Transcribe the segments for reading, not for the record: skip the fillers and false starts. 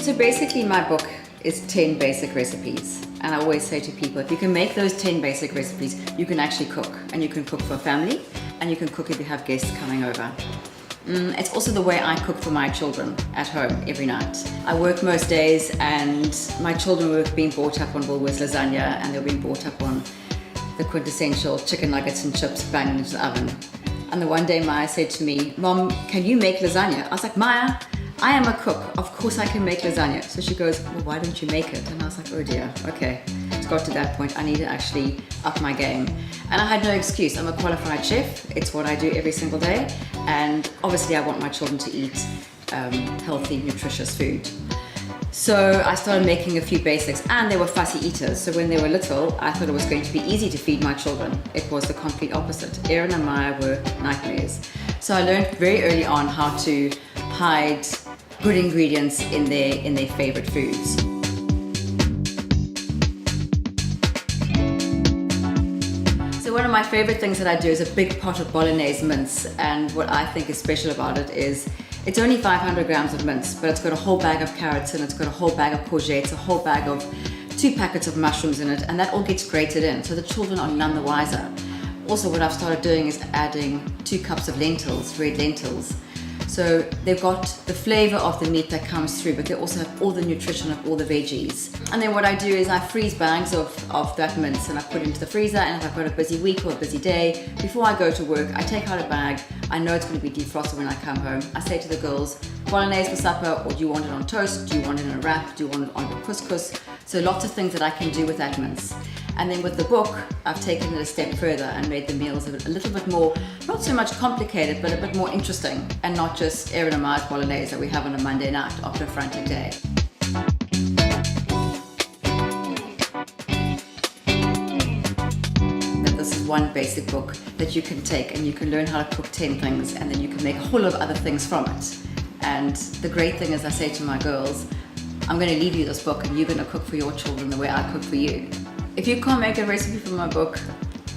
So basically my book is 10 basic recipes. And I always say to people, if you can make those 10 basic recipes, you can actually cook. And you can cook for a family, and you can cook if you have guests coming over. It's also the way I cook for my children at home every night. I work most days, and my children were being brought up on Woolworths lasagna, and they're being brought up on the quintessential chicken nuggets and chips banged into the oven. And the one day Maya said to me, "Mom, can you make lasagna?" I was like, "Maya, I am a cook. Of course I can make lasagna." So she goes, "Well, why don't you make it?" And I was like, "Oh dear, okay." It's got to that point. I need to actually up my game. And I had no excuse. I'm a qualified chef. It's what I do every single day. And obviously I want my children to eat healthy, nutritious food. So I started making a few basics, and they were fussy eaters. So when they were little, I thought it was going to be easy to feed my children. It was the complete opposite. Erin and Maya were nightmares. So I learned very early on how to hide good ingredients in their favorite foods. So one of my favorite things that I do is a big pot of bolognese mince, and what I think is special about it is it's only 500 grams of mince, but it's got a whole bag of carrots in it, it's got a whole bag of courgettes, a whole bag of 2 packets of mushrooms in it, and that all gets grated in, so the children are none the wiser. Also, what I've started doing is adding 2 cups of lentils, red lentils. So they've got the flavor of the meat that comes through, but they also have all the nutrition of all the veggies. And then what I do is I freeze bags of that mince, and I put it into the freezer, and if I've got a busy week or a busy day, before I go to work, I take out a bag. I know it's going to be defrosted when I come home. I say to the girls, "Bolognese for supper," or "Do you want it on toast? Do you want it in a wrap? Do you want it on your couscous?" So lots of things that I can do with that mince. And then with the book, I've taken it a step further and made the meals a little bit more, not so much complicated, but a bit more interesting, and not just Erin and Maya's bolognese that we have on a Monday night after a frantic day. That this is one basic book that you can take, and you can learn how to cook 10 things, and then you can make a whole lot of other things from it. And the great thing is, I say to my girls, I'm going to leave you this book, and you're going to cook for your children the way I cook for you. If you can't make a recipe from my book,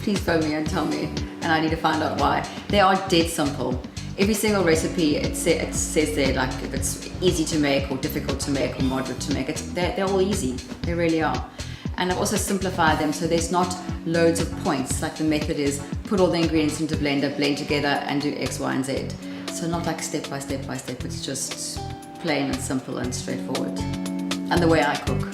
please phone me and tell me, and I need to find out why. They are dead simple. Every single recipe, it says there, like, if it's easy to make or difficult to make or moderate to make. They're all easy. They really are. And I've also simplified them so there's not loads of points. Like the method is put all the ingredients into blender, blend together, and do X, Y, and Z. So not like step by step by step. It's just plain and simple and straightforward. And the way I cook.